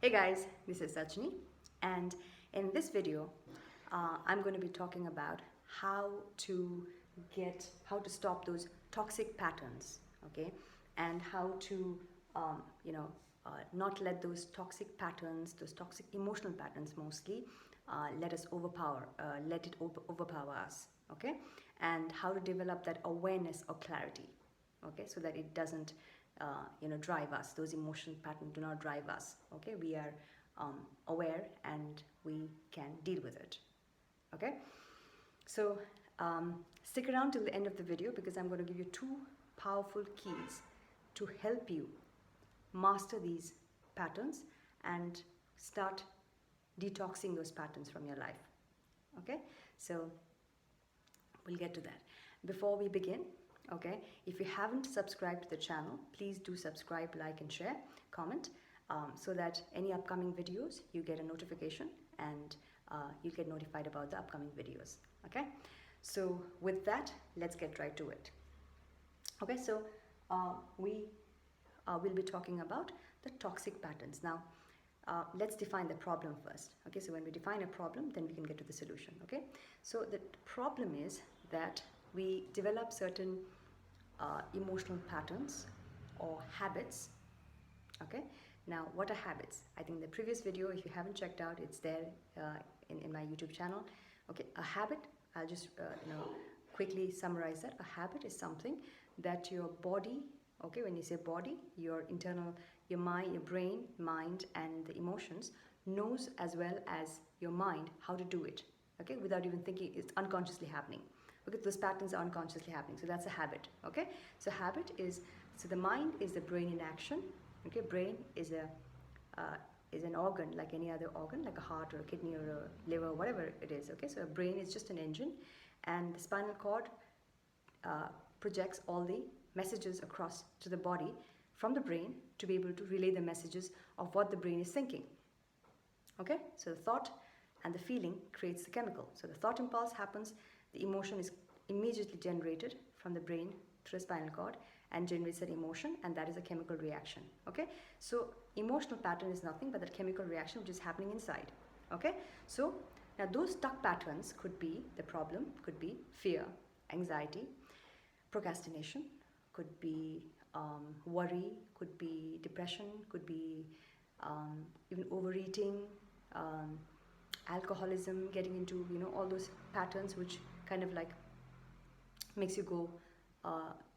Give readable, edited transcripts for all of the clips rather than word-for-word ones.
Hey guys, this is Sajni, and in this video I'm going to be talking about how to stop those toxic patterns, okay, and how to um, you know not let those toxic patterns, those toxic emotional patterns mostly, let it overpower us, okay, and how to develop that awareness or clarity, okay, so that it doesn't drive us. Those emotional patterns do not drive us, okay. We are aware and we can deal with it, okay. So stick around till the end of the video, because I'm going to give you two powerful keys to help you master these patterns and start detoxing those patterns from your life, okay. So we'll get to that. Before we begin, okay, if you haven't subscribed to the channel, please do subscribe, like and share, comment, so that any upcoming videos you get a notification and you'll get notified about the upcoming videos, okay. So with that, let's get right to it. Okay, so we will be talking about the toxic patterns. Now let's define the problem first, okay. So when we define a problem, then we can get to the solution, okay. So the problem is that we develop certain emotional patterns or habits, okay. Now what are habits? I think the previous video, if you haven't checked out, it's there in my YouTube channel, okay. A habit, I'll just quickly summarize that. A habit is something that your body, okay, when you say body, your mind, your brain, mind and the emotions knows as well as your mind how to do it, okay, without even thinking. It's unconsciously happening, okay. Those patterns are unconsciously happening, so that's a habit, okay. So habit is, so the mind is the brain in action, okay. Brain is an organ like any other organ, like a heart or a kidney or a liver, whatever it is, okay. So a brain is just an engine, and the spinal cord projects all the messages across to the body from the brain to be able to relay the messages of what the brain is thinking, okay. So the thought and the feeling creates the chemical. So the thought impulse happens, the emotion is immediately generated from the brain through the spinal cord and generates that emotion, and that is a chemical reaction, okay. So emotional pattern is nothing but that chemical reaction which is happening inside, okay. So now those stuck patterns could be, the problem could be fear, anxiety, procrastination, could be worry, could be depression, could be even overeating, alcoholism, getting into all those patterns which kind of like makes you go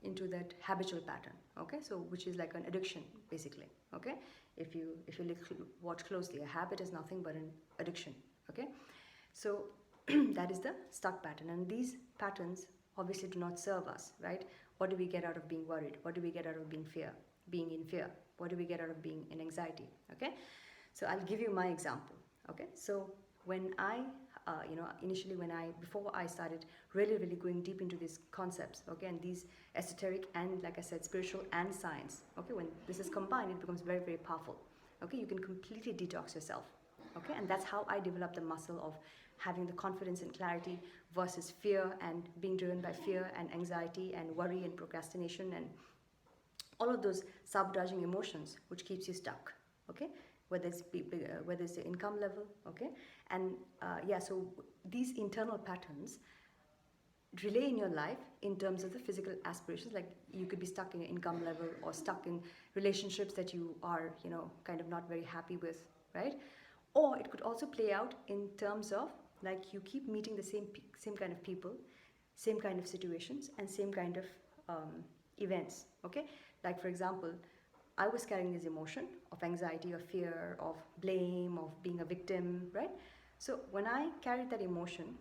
into that habitual pattern, okay. So which is like an addiction basically, okay. If you watch closely, a habit is nothing but an addiction, okay. So that is the stuck pattern, and these patterns obviously do not serve us, right? What do we get out of being worried? What do we get out of being in fear? What do we get out of being in anxiety, okay. So I'll give you my example, okay. So when I initially, before I started really going deep into these concepts, okay, and these esoteric and, like I said, spiritual and science, okay, when this is combined, it becomes very powerful, okay. You can completely detox yourself, okay. And that's how I developed the muscle of having the confidence and clarity versus fear, and being driven by fear and anxiety and worry and procrastination and all of those sabotaging emotions which keeps you stuck, okay. Whether it's the income level, okay. And so these internal patterns relay in your life in terms of the physical aspirations, like you could be stuck in an income level or stuck in relationships that you are kind of not very happy with, right? Or it could also play out in terms of, like, you keep meeting the same kind of people, same kind of situations, and same kind of events, okay. Like, for example, I was carrying this emotion of anxiety, of fear, of blame, of being a victim, right? So when I carried that emotion,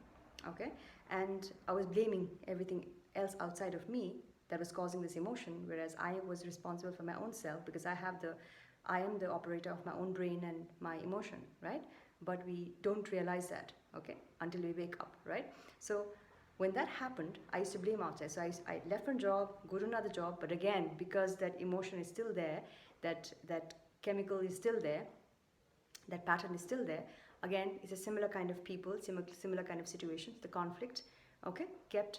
okay, and I was blaming everything else outside of me that was causing this emotion, whereas I was responsible for my own self, because I am the operator of my own brain and my emotion, right? But we don't realize that, okay, until we wake up, right? So when that happened, I used to blame outside. So I left one job, go to another job, but again, because that emotion is still there, that chemical is still there, that pattern is still there, again, it's a similar kind of people, similar kind of situations, the conflict, okay, kept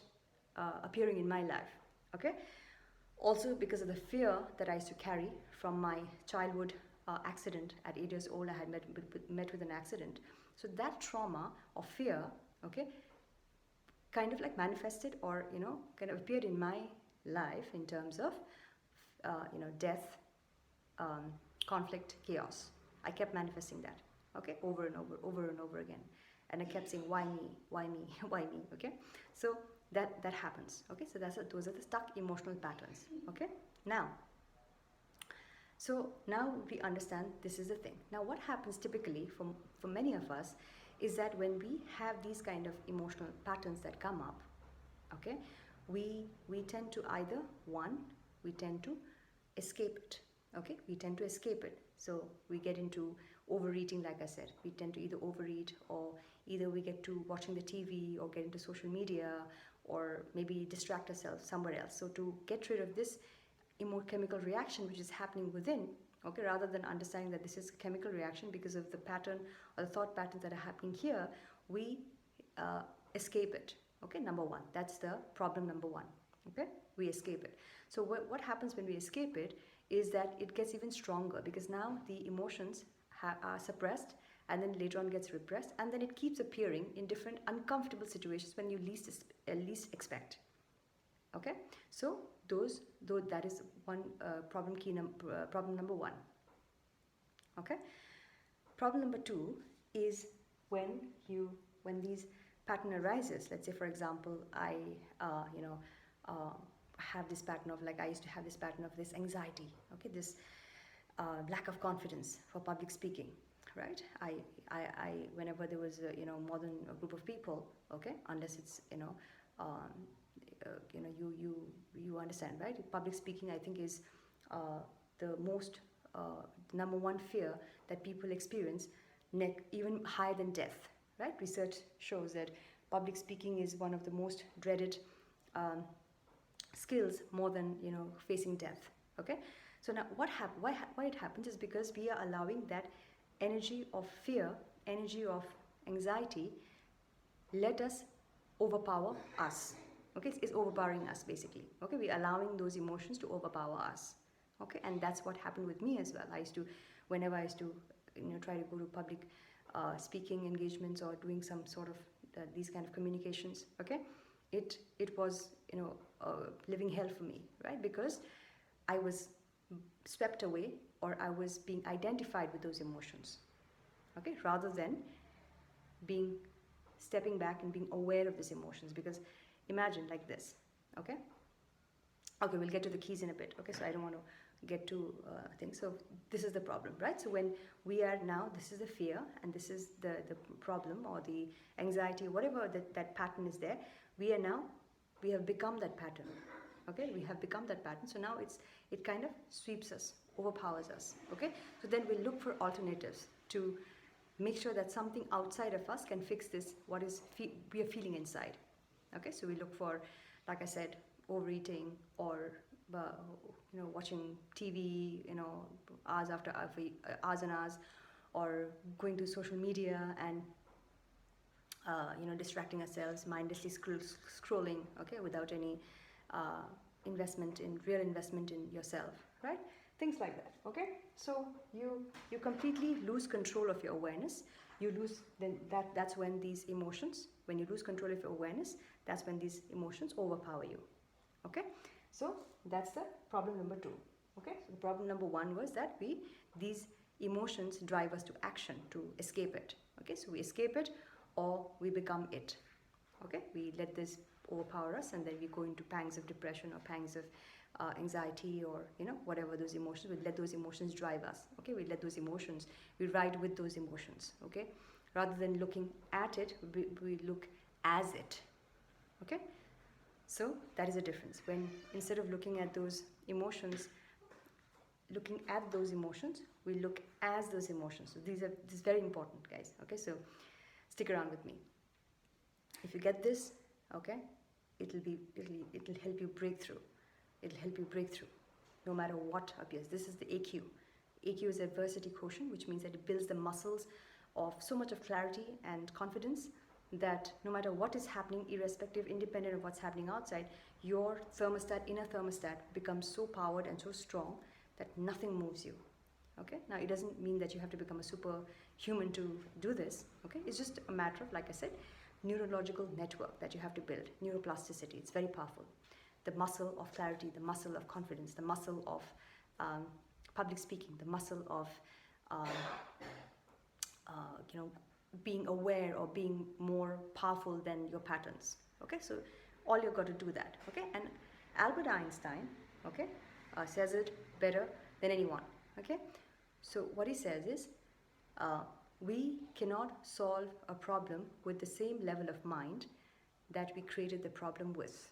appearing in my life, okay. Also because of the fear that I used to carry from my childhood accident at 8 years old. I had met with an accident. So that trauma or fear, okay, kind of like manifested, or kind of appeared in my life in terms of death, conflict, chaos. I kept manifesting that, okay, over and over again, and I kept saying, why me, why me, why me, okay. So that happens, okay. So those are the stuck emotional patterns, okay. So now we understand this is the thing. Now what happens typically for many of us is that when we have these kind of emotional patterns that come up, okay, we tend to either, we tend to escape it, okay, we tend to escape it. So we get into overeating, like I said. We tend to either overeat, or either we get to watching the TV, or get into social media, or maybe distract ourselves somewhere else. So to get rid of this chemical reaction which is happening within, okay, rather than understanding that this is a chemical reaction because of the pattern or the thought patterns that are happening here, we escape it, okay. Number one, that's the problem number one, okay. We escape it. So what happens when we escape it is that it gets even stronger, because now the emotions are suppressed, and then later on gets repressed, and then it keeps appearing in different uncomfortable situations when you least expect, okay. So that is one problem number one, okay. Problem number two is when these pattern arises. Let's say, for example, I have this pattern of, like, I used to have this pattern of this anxiety, okay, this lack of confidence for public speaking, right. I whenever there was more than a group of people, okay, unless it's you understand, right? Public speaking, I think, is the most number one fear that people experience, even higher than death, right? Research shows that public speaking is one of the most dreaded skills, more than facing death, okay. So now why it happens is because we are allowing that energy of fear, energy of anxiety, let us overpower us, okay. It's overpowering us, basically, okay. We're allowing those emotions to overpower us, okay. And that's what happened with me as well. Whenever I used to try to go to public speaking engagements, or doing some sort of these kind of communications, okay, it was living hell for me, right? Because I was swept away, or I was being identified with those emotions, okay, rather than stepping back and being aware of these emotions. Because imagine like this, okay, we'll get to the keys in a bit, okay. So I don't want to get to things. So this is the problem, right? So when we are now, this is the fear, and this is the problem, or the anxiety, whatever that pattern is there, we have become that pattern, okay. We have become that pattern. So now it kind of sweeps us, overpowers us, okay. So then we look for alternatives to make sure that something outside of us can fix this, what is we are feeling inside, okay. So we look for, like I said, overeating, or watching TV, hours after hours and hours, or going to social media and distracting ourselves, mindlessly scrolling, okay, without any real investment in yourself, right? Things like that, okay. So you completely lose control of your awareness. You lose, then that's when these emotions, when you lose control of your awareness, that's when these emotions overpower you, okay. So that's the problem number two, okay. So the problem number one was that these emotions drive us to action, to escape it, okay. So we escape it, or we become it, okay. We let this overpower us, and then we go into pangs of depression, or pangs of anxiety, or whatever those emotions. We let those emotions drive us, okay. We let those emotions, we ride with those emotions, okay. Rather than looking at it, we look as it, okay. So that is a difference. When instead of looking at those emotions, we look as those emotions. So this is very important, guys, okay. So stick around with me. If you get this, okay, it'll help you break through. It'll help you break through no matter what appears. This is the AQ. AQ is adversity quotient, which means that it builds the muscles of so much of clarity and confidence that no matter what is happening, irrespective, independent of what's happening outside, your thermostat, inner thermostat, becomes so powered and so strong that nothing moves you, Okay, now it doesn't mean that you have to become a superhuman to do this. Okay, it's just a matter of, like I said, neurological network that you have to build. Neuroplasticity, it's very powerful. The muscle of clarity, the muscle of confidence, the muscle of public speaking, the muscle of being aware or being more powerful than your patterns. Okay, so all you've got to do that. Okay, and Albert Einstein, okay, says it better than anyone. Okay, so what he says is, we cannot solve a problem with the same level of mind that we created the problem with.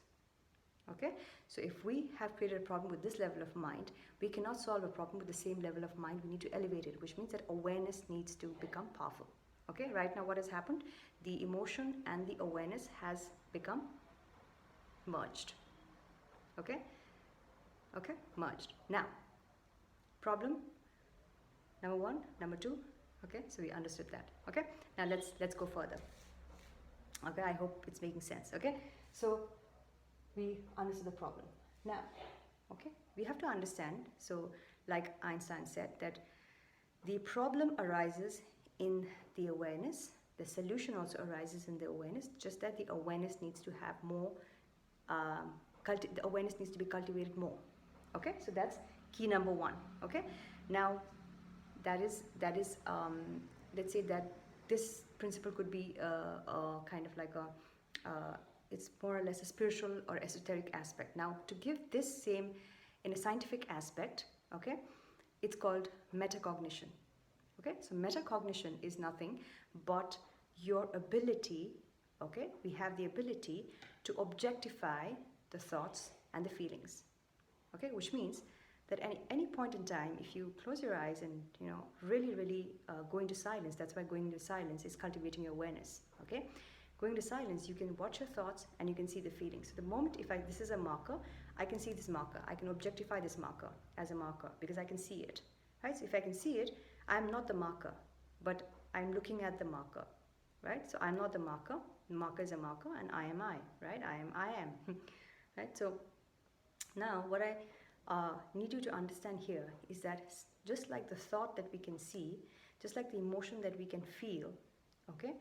Okay, so if we have created a problem with this level of mind, we cannot solve a problem with the same level of mind. We need to elevate it, which means that awareness needs to become powerful. Okay, right now what has happened? The emotion and the awareness has become merged. Okay, okay, merged. Now, problem number one, number two. Okay, so we understood that. Okay, now let's go further. Okay, I hope it's making sense. Okay, so we understood the problem. Now, okay, we have to understand, so like Einstein said, that the problem arises in the awareness, the solution also arises in the awareness, just that the awareness needs to have more, the awareness needs to be cultivated more. Okay, so that's key number one. Okay, now that is let's say that this principle could be kind of like it's more or less a spiritual or esoteric aspect. Now, to give this same in a scientific aspect, okay, it's called metacognition. Okay, so metacognition is nothing but your ability, okay, we have the ability to objectify the thoughts and the feelings. Okay, which means that at any point in time, if you close your eyes and really go into silence, that's why going into silence is cultivating your awareness. Okay, going to silence, you can watch your thoughts and you can see the feelings. So the moment this is a marker, I can see this marker, I can objectify this marker as a marker because I can see it. Right? So if I can see it, I'm not the marker, but I'm looking at the marker. Right? So I'm not the marker. The marker is a marker, and I am I. Right? I am. Right? So now what I need you to understand here is that just like the thought that we can see, just like the emotion that we can feel, okay,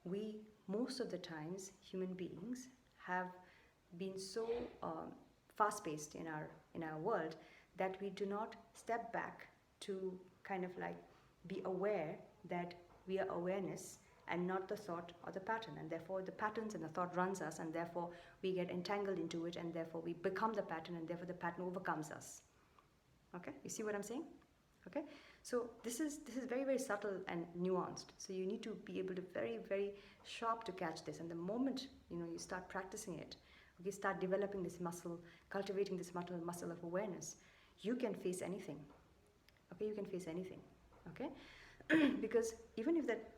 we most of the times, human beings, have been so fast-paced in our world that we do not step back to kind of like be aware that we are awareness and not the thought or the pattern, and therefore the patterns and the thought runs us, and therefore we get entangled into it, and therefore we become the pattern, and therefore the pattern overcomes us. Okay, you see what I'm saying? Okay, so this is very, very subtle and nuanced, so you need to be able to very sharp to catch this. And the moment you start practicing it, okay, start developing this muscle, cultivating this muscle of awareness, you can face anything. Okay, you can face anything. Okay, because even if that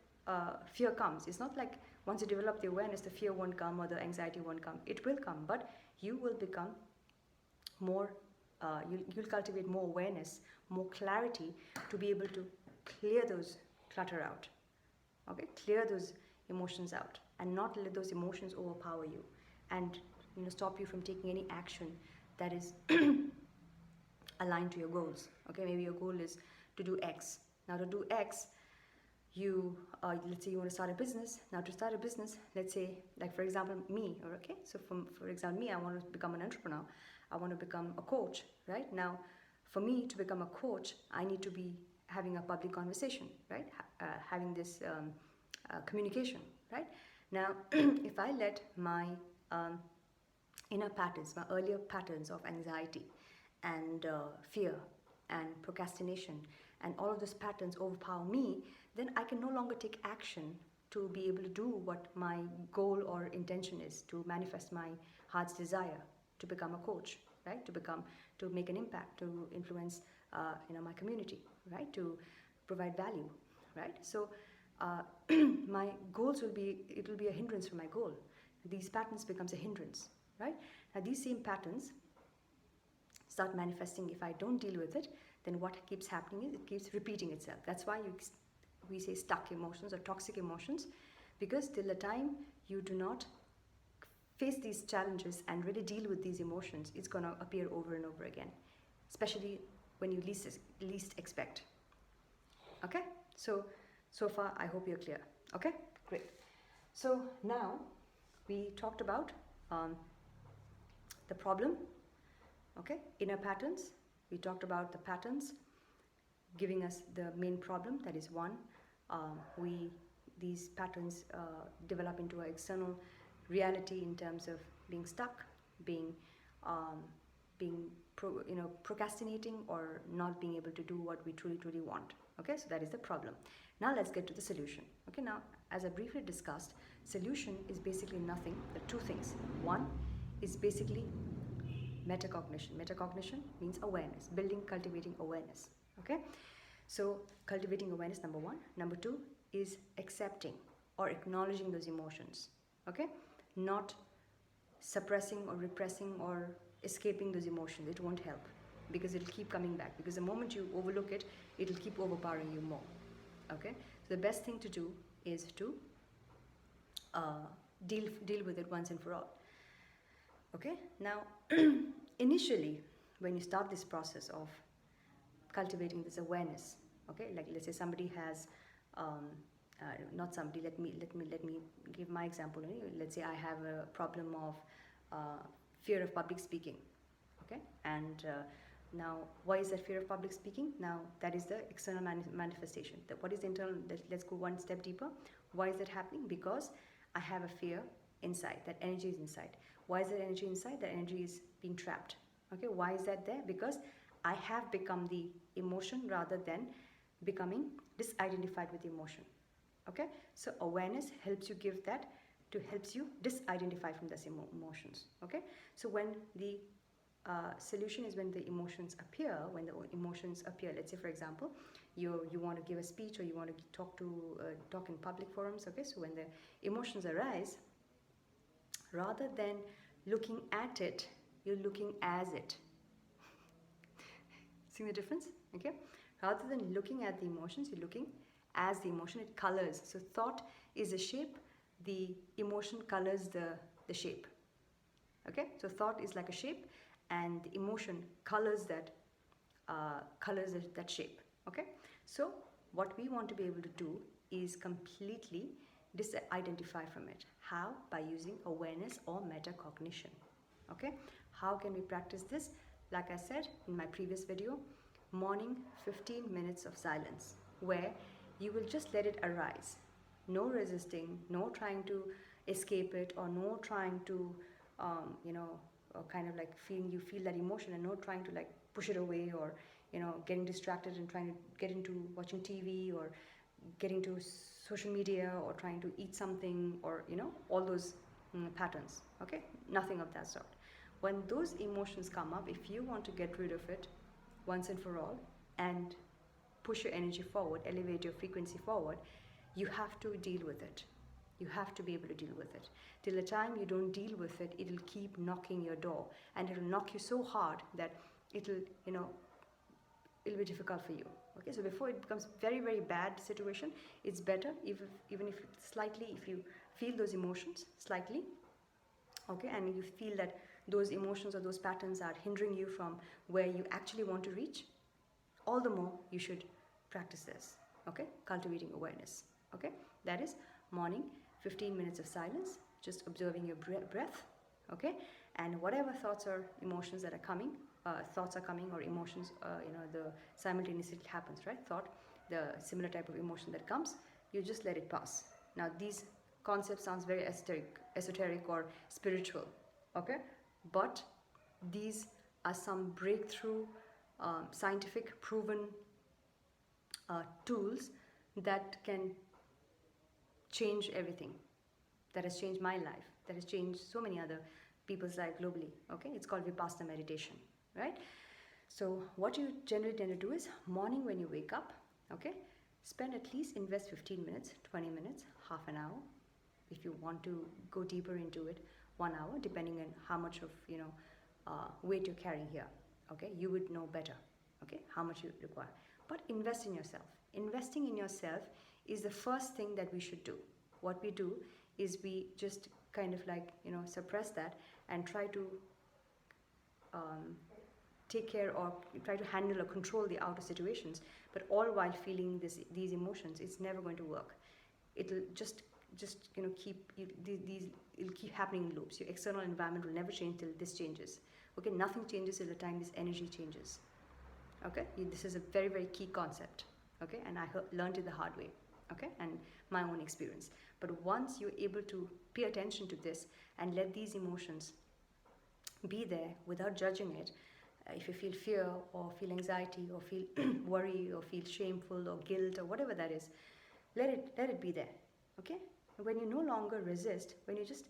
fear comes, it's not like once you develop the awareness, the fear won't come or the anxiety won't come. It will come, but you will become more, you'll cultivate more awareness, more clarity to be able to clear those clutter out. Okay, clear those emotions out and not let those emotions overpower you and stop you from taking any action that is aligned to your goals. Okay, maybe your goal is to do X. Now to do X, let's say you want to start a business. Now to start a business, let's say, like for example me, or okay, so for example me, I want to become an entrepreneur, I want to become a coach. Right now, for me to become a coach, I need to be having a public conversation, right, having this communication. Right now, if I let my inner patterns, my earlier patterns of anxiety and fear and procrastination and all of those patterns overpower me, then I can no longer take action to be able to do what my goal or intention is, to manifest my heart's desire, to become a coach, right? To make an impact, to influence, my community, right? To provide value, right? So my goals will be a hindrance for my goal. These patterns becomes a hindrance, right? Now these same patterns start manifesting. If I don't deal with it, then what keeps happening is it keeps repeating itself. That's why we say stuck emotions or toxic emotions, because till the time you do not face these challenges and really deal with these emotions, it's going to appear over and over again, especially when you least expect. Okay, so far I hope you're clear. Okay, great. So now we talked about the problem, okay, inner patterns. We talked about the patterns giving us the main problem, that is one, these patterns develop into an external reality in terms of being stuck, being procrastinating, or not being able to do what we truly want. Okay, so that is the problem. Now let's get to the solution. Okay, now as I briefly discussed, solution is basically nothing. There are two things. One is basically metacognition. Metacognition means awareness, building, cultivating awareness. Okay, so cultivating awareness, number one. Number two is accepting or acknowledging those emotions. Okay, not suppressing or repressing or escaping those emotions. It won't help, because it'll keep coming back, because the moment you overlook it, it'll keep overpowering you more. Okay, so the best thing to do is to deal with it once and for all. Okay, now initially when you start this process of cultivating this awareness, okay, like let's say somebody has not somebody, let me give my example. Let's say I have a problem of fear of public speaking. Okay, and now why is that fear of public speaking? Now that is the external manifestation. What is the internal? Let's go one step deeper. Why is that happening? Because I have a fear inside. That energy is inside. Why is that energy inside? That energy is being trapped. Okay, why is that there? Because I have become the emotion rather than becoming disidentified with the emotion. Okay, so awareness helps you give that, helps you disidentify from those emotions. Okay, so when the solution is when the emotions appear. When the emotions appear, let's say for example, you want to give a speech, or you want to talk in public forums. Okay, so when the emotions arise, rather than looking at it, you're looking as it. See the difference? Okay, rather than looking at the emotions, you're looking as the emotion. It colors. So thought is a shape, the emotion colors the shape. Okay, so thought is like a shape, and the emotion colors that shape. Okay, so what we want to be able to do is completely disidentify from it. How? By using awareness or metacognition. Okay, how can we practice this? Like I said in my previous video, morning 15 minutes of silence, where you will just let it arise. No resisting, no trying to escape it, or no trying to kind of like you feel that emotion, and no trying to like push it away, or getting distracted and trying to get into watching TV, or getting to social media, or trying to eat something, or all those patterns. Okay, nothing of that sort. When those emotions come up, if you want to get rid of it once and for all and push your energy forward, elevate your frequency forward, you have to deal with it. You have to be able to deal with it. Till the time you don't deal with it, it'll keep knocking your door, and it'll knock you so hard that it'll be difficult for you. Okay, so before it becomes very, very bad situation, it's better even if slightly, if you feel those emotions slightly, okay, and you feel that those emotions or those patterns are hindering you from where you actually want to reach, all the more you should practice this. Okay, cultivating awareness. Okay, that is morning 15 minutes of silence, just observing your breath. Okay, and whatever thoughts or emotions that are coming, or emotions, the simultaneously happens, right? Thought, the similar type of emotion that comes, you just let it pass. Now these concepts sounds very esoteric or spiritual, okay, but these are some breakthrough scientific proven tools that can change everything. That has changed my life, that has changed so many other people's life globally. Okay, it's called Vipassana meditation, right? So what you generally tend to do is morning when you wake up, okay, invest 15 minutes, 20 minutes, half an hour. If you want to go deeper into it, 1 hour, depending on how much of weight you're carrying here. Okay, you would know better, okay, how much you require. But invest in yourself. Investing in yourself is the first thing that we should do. What we do is we just kind of like suppress that and try to take care or try to handle or control the outer situations, but all while feeling these emotions, it's never going to work. It'll just keep it'll keep happening in loops. Your external environment will never change till this changes. Okay, nothing changes till the time this energy changes. Okay, this is a very, very key concept. Okay, and I learned it the hard way. Okay, and my own experience. But once you're able to pay attention to this and let these emotions be there without judging it, if you feel fear or feel anxiety or feel worry or feel shameful or guilt or whatever that is, let it be there. Okay, when you no longer resist, when you just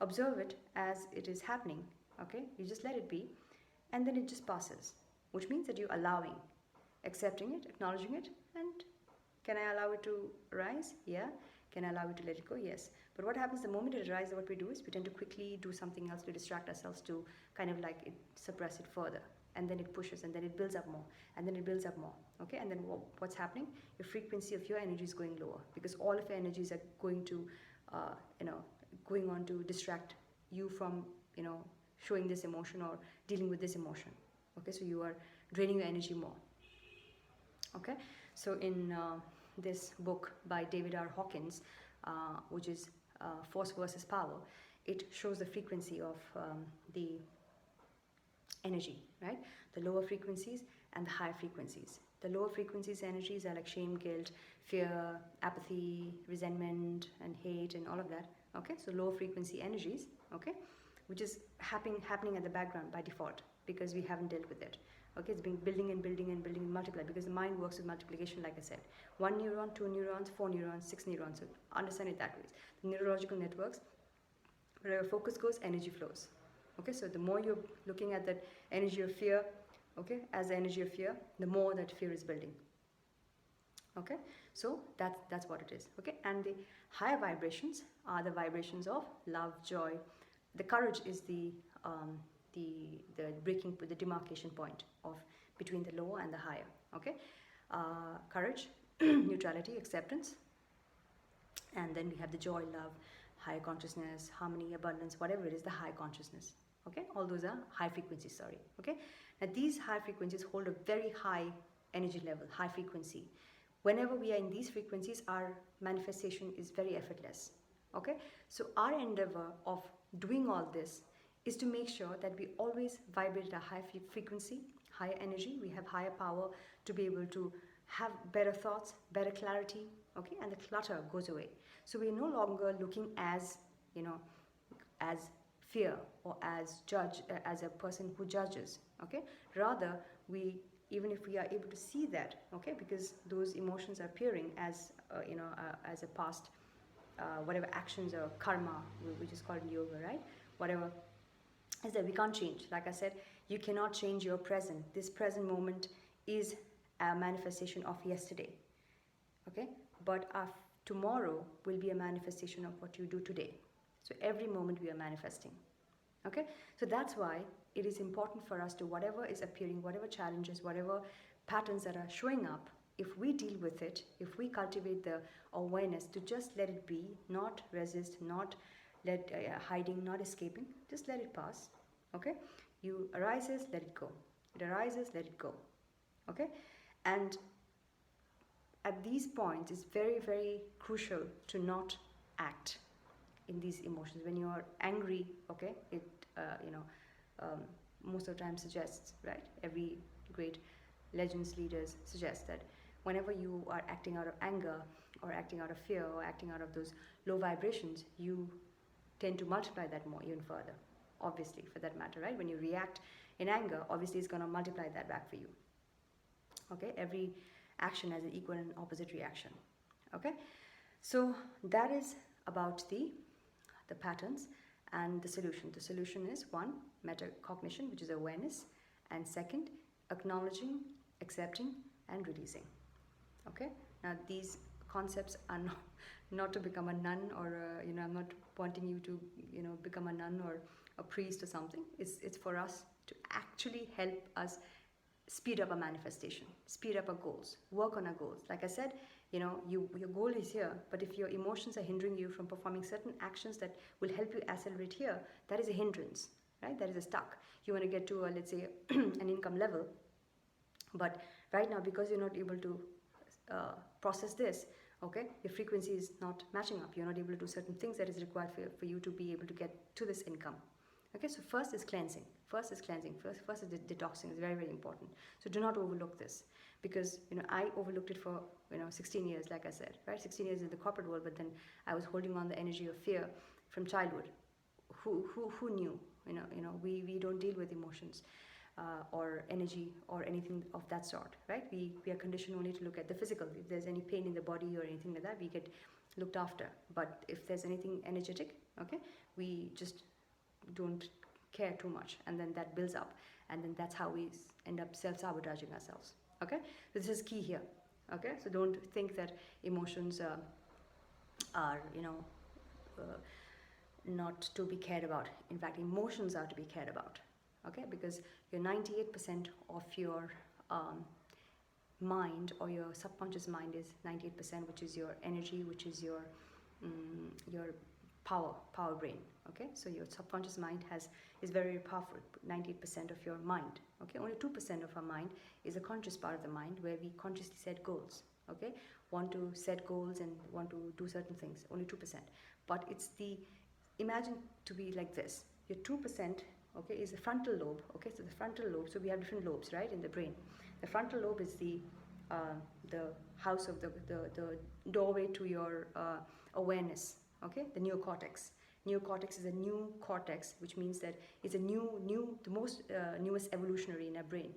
observe it as it is happening, okay, you just let it be, and then it just passes, which means that you're allowing, accepting it, acknowledging it, and can I allow it to arise? Yeah. Can I allow it to let it go? Yes. But what happens the moment it arises, what we do is we tend to quickly do something else to distract ourselves, to kind of like suppress it further. And then it pushes, and then it builds up more, and then it builds up more. Okay, and then what's happening? Your frequency of your energy is going lower, because all of your energies are going to, going on to distract you from, showing this emotion or dealing with this emotion. Okay, so you are draining your energy more. Okay, so in this book by David R. Hawkins, which is Force versus Power, it shows the frequency of the energy, right? The lower frequencies and the higher frequencies. The lower frequencies energies are like shame, guilt, fear, apathy, resentment, and hate, and all of that. Okay, so lower frequency energies, okay, which is happening at the background by default because we haven't dealt with it. Okay, it's been building and building and building and multiply, because the mind works with multiplication, like I said. 1 neuron, 2 neurons, 4 neurons, 6 neurons. So understand it that way. The neurological networks, wherever focus goes, energy flows. Okay, so the more you're looking at that energy of fear, okay, as the energy of fear, the more that fear is building. Okay, so that's what it is. Okay, and the higher vibrations are the vibrations of love, joy. The courage is the breaking, the demarcation point of between the lower and the higher. Okay, courage, neutrality, acceptance, and then we have the joy, love, higher consciousness, harmony, abundance, whatever it is, the high consciousness. Okay, all those are high frequencies. Sorry. Okay, now these high frequencies hold a very high energy level, high frequency. Whenever we are in these frequencies, our manifestation is very effortless. Okay, so our endeavor of doing all this is to make sure that we always vibrate at a high frequency, higher energy. We have higher power to be able to have better thoughts, better clarity, okay, and the clutter goes away. So we're no longer looking as, as fear or as a person who judges, okay. Rather, even if we are able to see that, okay, because those emotions are appearing as, as a past, whatever actions or karma, which is called in yoga, right? Whatever is that we can't change. Like I said, you cannot change your present. This present moment is a manifestation of yesterday, okay? But tomorrow will be a manifestation of what you do today. So every moment we are manifesting, okay? So that's why it is important for us to, whatever is appearing, whatever challenges, whatever patterns that are showing up, if we deal with it, if we cultivate the awareness to just let it be, not resist, not hiding, not escaping, just let it pass, okay? You arises, let it go. It arises, let it go, okay? And at these points, it's very, very crucial to not act in these emotions. When you are angry, okay, it, most of the time suggests, right? Every great legends, leaders suggest that whenever you are acting out of anger or acting out of fear or acting out of those low vibrations, you tend to multiply that more, even further, obviously, for that matter, right? When you react in anger, obviously it's going to multiply that back for you. Okay, every action has an equal and opposite reaction. Okay, so that is about the patterns and the solution. The solution is 1, metacognition, which is awareness, and 2nd, acknowledging, accepting, and releasing. Okay, now these concepts are not to become a nun or I'm not wanting you to become a nun or a priest or something. It's for us to actually help us speed up our manifestation, speed up our goals, work on our goals. Like I said, your goal is here, but if your emotions are hindering you from performing certain actions that will help you accelerate here, that is a hindrance. right? That is stuck. You want to get to a, let's say, an income level, but right now, because you're not able to process this, okay, your frequency is not matching up. You're not able to do certain things that is required for you to be able to get to this income. Okay, so first is cleansing. First is detoxing. It's very, very important. So do not overlook this, because I overlooked it for 16 years, like I said, right? 16 years in the corporate world, but then I was holding on the energy of fear from childhood. Who knew? We don't deal with emotions or energy or anything of that sort, right? We are conditioned only to look at the physical. If there's any pain in the body or anything like that, we get looked after. But if there's anything energetic, okay, we just don't care too much, and then that builds up, and then that's how we end up self-sabotaging ourselves. Okay, so this is key here. Okay, so don't think that emotions are not to be cared about. In fact, emotions are to be cared about. Okay, because your 98% of your mind, or your subconscious mind, is 98%, which is your energy, which is your power brain. Okay, so your subconscious mind is very powerful. 98% of your mind. Okay, only 2% of our mind is a conscious part of the mind, where we consciously set goals. Okay, want to set goals and want to do certain things. Only 2%. But it's imagine to be like this. Your 2%, okay, is the frontal lobe. Okay, so the frontal lobe. So we have different lobes, right, in the brain. The frontal lobe is the house of the doorway to your awareness. Okay, the neocortex. Neocortex is a new cortex, which means that it's a the most newest evolutionary in our brain.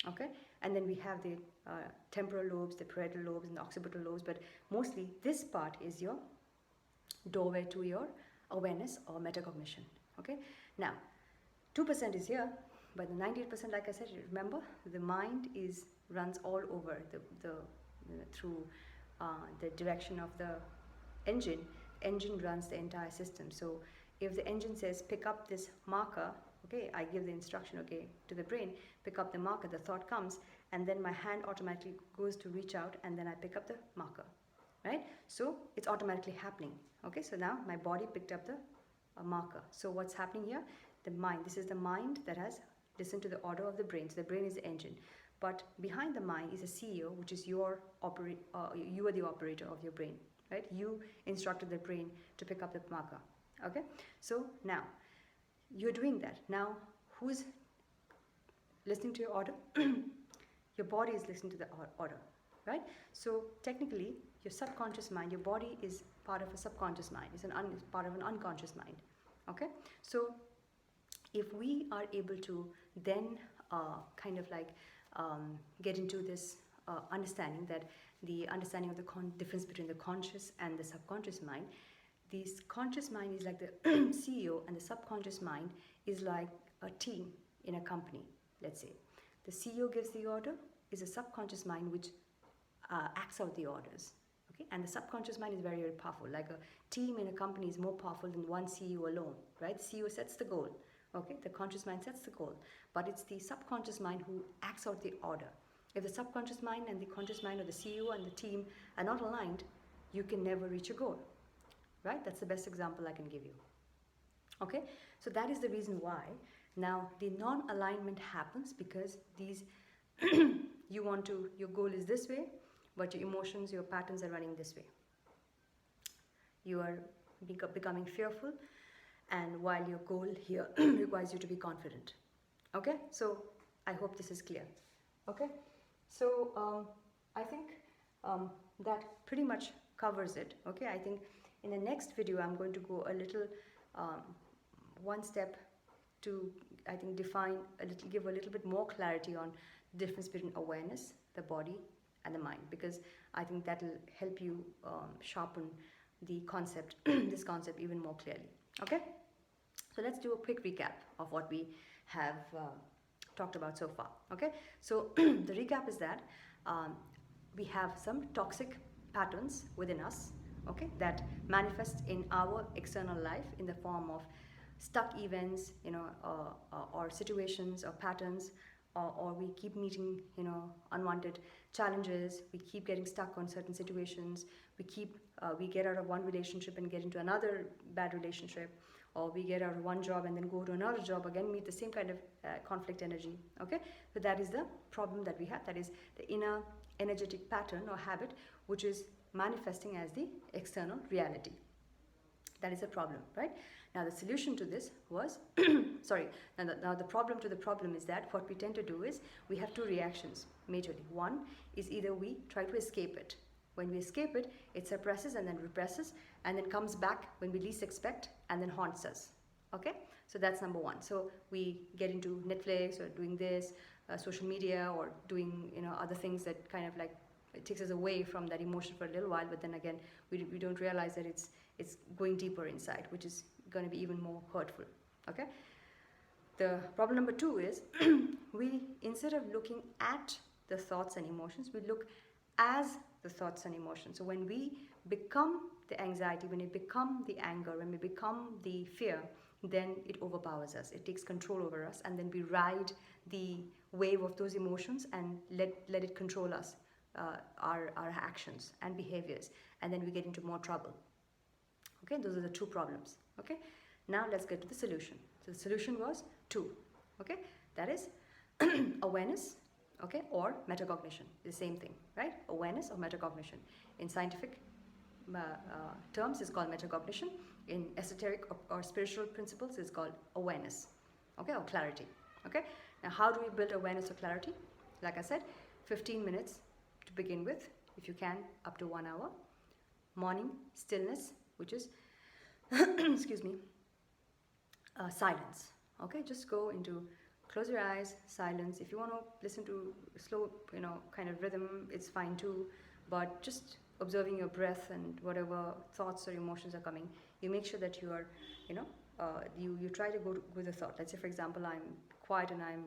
Okay, and then we have the temporal lobes, the parietal lobes, and the occipital lobes. But mostly, this part is your doorway to your awareness or metacognition. Okay, now 2% is here, but the 98%, like I said, remember, the mind runs all over through the direction of the engine. Engine runs the entire system. So if the engine says pick up this marker, okay, I give the instruction, okay, to the brain, pick up the marker, the thought comes, and then my hand automatically goes to reach out, and then I pick up the marker, right? So it's automatically happening. Okay, so now my body picked up the marker. So what's happening here? The mind. This is the mind that has listened to the order of the brain. So the brain is the engine, but behind the mind is a CEO, which is you are the operator of your brain. Right? You instructed the brain to pick up the marker. Okay? So now, you're doing that. Now, who's listening to your order? Your body is listening to the order. Right? So technically, your subconscious mind, your body is part of a subconscious mind. It's part of an unconscious mind. Okay? So if we are able to then kind of like get into this understanding, that the understanding of the difference between the conscious and the subconscious mind. This conscious mind is like the CEO, and the subconscious mind is like a team in a company, let's say. The CEO gives the order, is a subconscious mind which acts out the orders. Okay? And the subconscious mind is very, very powerful. Like a team in a company is more powerful than one CEO alone, right? The CEO sets the goal. Okay? The conscious mind sets the goal. But it's the subconscious mind who acts out the order. If the subconscious mind and the conscious mind, or the CEO and the team, are not aligned, you can never reach a goal, right? That's the best example I can give you. Okay, so that is the reason why now the non-alignment happens, because these your goal is this way, but your emotions, your patterns are running this way. You are becoming fearful, and while your goal here requires you to be confident. Okay, so I hope this is clear. Okay. So I think that pretty much covers it. Okay, I think in the next video I'm going to go a little one step to, I think, give a little bit more clarity on the difference between awareness, the body, and the mind, because I think that will help you sharpen the concept, this concept, even more clearly. Okay, so let's do a quick recap of what we have talked about so far. Okay, so the recap is that we have some toxic patterns within us, okay, that manifest in our external life in the form of stuck events, or situations or patterns, or we keep meeting, unwanted challenges. We keep getting stuck on certain situations. We get out of one relationship and get into another bad relationship, or we get out of one job and then go to another job again, meet the same kind of conflict energy. Okay, so that is the problem that we have. That is the inner energetic pattern or habit, which is manifesting as the external reality. That is a problem, right? Now the solution to this was sorry, now the problem to the problem is that what we tend to do is we have two reactions majorly. One is either we try to escape it. When we escape it, it suppresses and then represses and then comes back when we least expect and then haunts us. Okay, so that's number one. So we get into Netflix or doing this, social media, or doing other things that kind of like it takes us away from that emotion for a little while, but then again we don't realize that it's going deeper inside, which is going to be even more hurtful. Okay, the problem number two is we, instead of looking at the thoughts and emotions, we look as the thoughts and emotions. So when we become the anxiety, when we become the anger, when we become the fear, then it overpowers us, it takes control over us, and then we ride the wave of those emotions and let it control us, our actions and behaviors, and then we get into more trouble. Okay, those are the two problems. Okay, now let's get to the solution. So the solution was two. Okay, that is awareness, okay, or metacognition. The same thing, right? Awareness or metacognition. In scientific terms, it's called metacognition. In esoteric or spiritual principles, it's called awareness, okay, or clarity. Okay, now how do we build awareness or clarity? Like I said, 15 minutes to begin with, if you can, up to 1 hour. Morning stillness, which is excuse me, silence. Okay, just go into, close your eyes, silence. If you want to listen to slow, kind of rhythm, it's fine too, but just observing your breath and whatever thoughts or emotions are coming, you make sure that you are, you try to go with a thought. Let's say, for example, I'm quiet and I'm,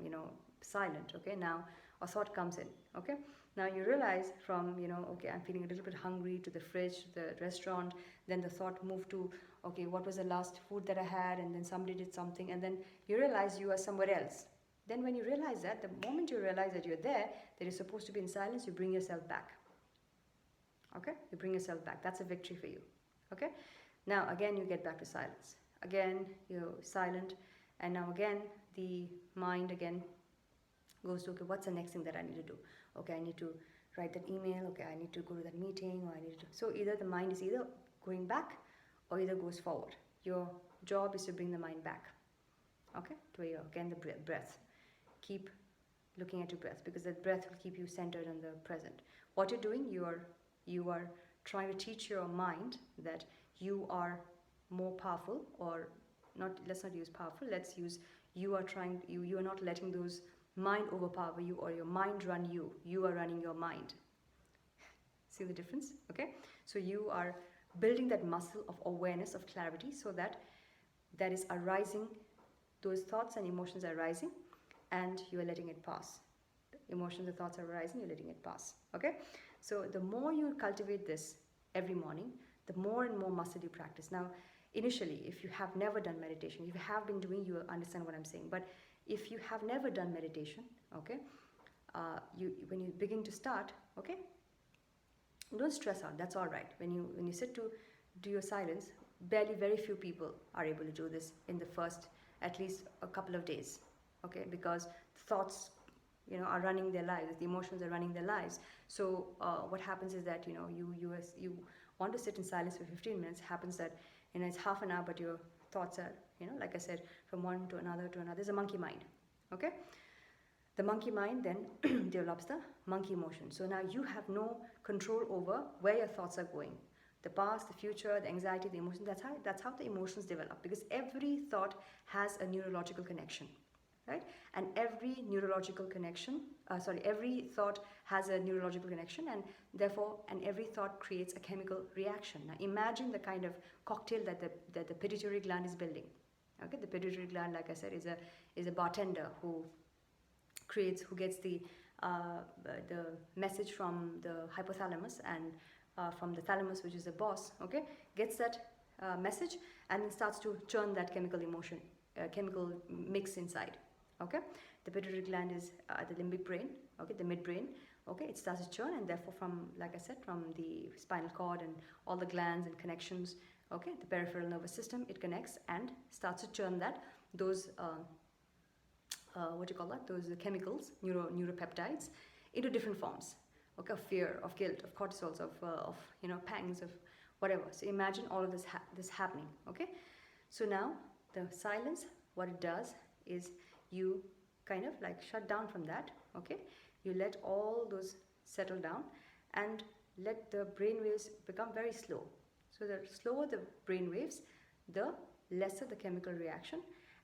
silent. Okay, now a thought comes in. Okay, now you realize from, okay, I'm feeling a little bit hungry, to the fridge, to the restaurant. Then the thought moved to, okay, what was the last food that I had? And then somebody did something, and then you realize you are somewhere else. Then when you realize that, the moment you realize that you're there, that you're supposed to be in silence, you bring yourself back. Okay, you bring yourself back. That's a victory for you. Okay, now again you get back to silence. Again you're silent, and now again the mind again goes to, okay, what's the next thing that I need to do? Okay, I need to write that email. Okay, I need to go to that meeting, or I need to. So either the mind is either going back or either goes forward. Your job is to bring the mind back. Okay, to your, again, the breath. Keep looking at your breath, because that breath will keep you centered in the present. What you're doing, you are trying to teach your mind that you are more powerful, or not. Let's not use powerful. Let's use you are trying. You are not letting those mind overpower you, or your mind run you. You are running your mind. See the difference? Okay, so you are building that muscle of awareness, of clarity, so that is arising. Those thoughts and emotions are rising, and you are letting it pass. The emotions and thoughts are arising, you're letting it pass. Okay, so the more you cultivate this every morning, the more and more muscle you practice. Now, initially, if you have never done meditation, if you have been doing, you will understand what I'm saying. But if you have never done meditation, okay, when you begin to start, okay, don't stress out. That's all right. When you sit to do your silence, very few people are able to do this in the first at least a couple of days. Okay, because thoughts, are running their lives. The emotions are running their lives. So what happens is that you want to sit in silence for 15 minutes. Happens that it's half an hour, but your thoughts are like I said, from one to another to another. There's a monkey mind. Okay, the monkey mind then develops the monkey emotion. So now you have no control over where your thoughts are going. The past, the future, the anxiety, the emotion. That's how the emotions develop, because every thought has a neurological connection. Right? And every neurological connection, every thought has a neurological connection, and therefore, every thought creates a chemical reaction. Now, imagine the kind of cocktail that the pituitary gland is building. Okay, the pituitary gland, like I said, is a bartender who gets the message from the hypothalamus and from the thalamus, which is the boss. Okay, gets that message and then starts to churn that chemical mix inside. Okay, the pituitary gland is the limbic brain. Okay, the midbrain. Okay, it starts to churn, and therefore, from, like I said, from the spinal cord and all the glands and connections. okay, the peripheral nervous system, it connects and starts to churn those what do you call that, those chemicals, neuropeptides, into different forms, okay, of fear, of guilt, of cortisols, of pangs, of whatever. So imagine all of this happening, okay. So now the silence, what it does is you kind of like shut down from that, okay. You let all those settle down and let the brain waves become very slow. So the slower the brain waves, the lesser the chemical reaction,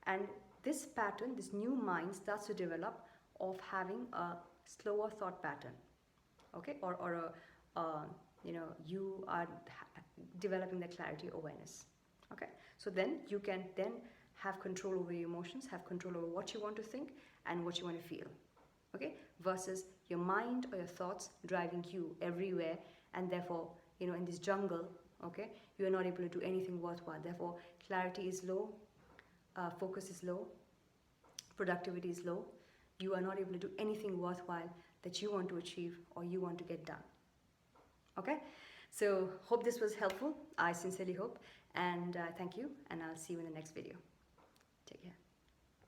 and this pattern, this new mind starts to develop of having a slower thought pattern, okay, or you are developing the clarity awareness, okay. So then you can then have control over your emotions, have control over what you want to think and what you want to feel, okay, versus your mind or your thoughts driving you everywhere, and therefore in this jungle, okay, you are not able to do anything worthwhile. Therefore clarity is low, focus is low, productivity is low. You are not able to do anything worthwhile that you want to achieve or you want to get done, okay. So hope this was helpful. I sincerely hope, and thank you, and I'll see you in the next video. Take care.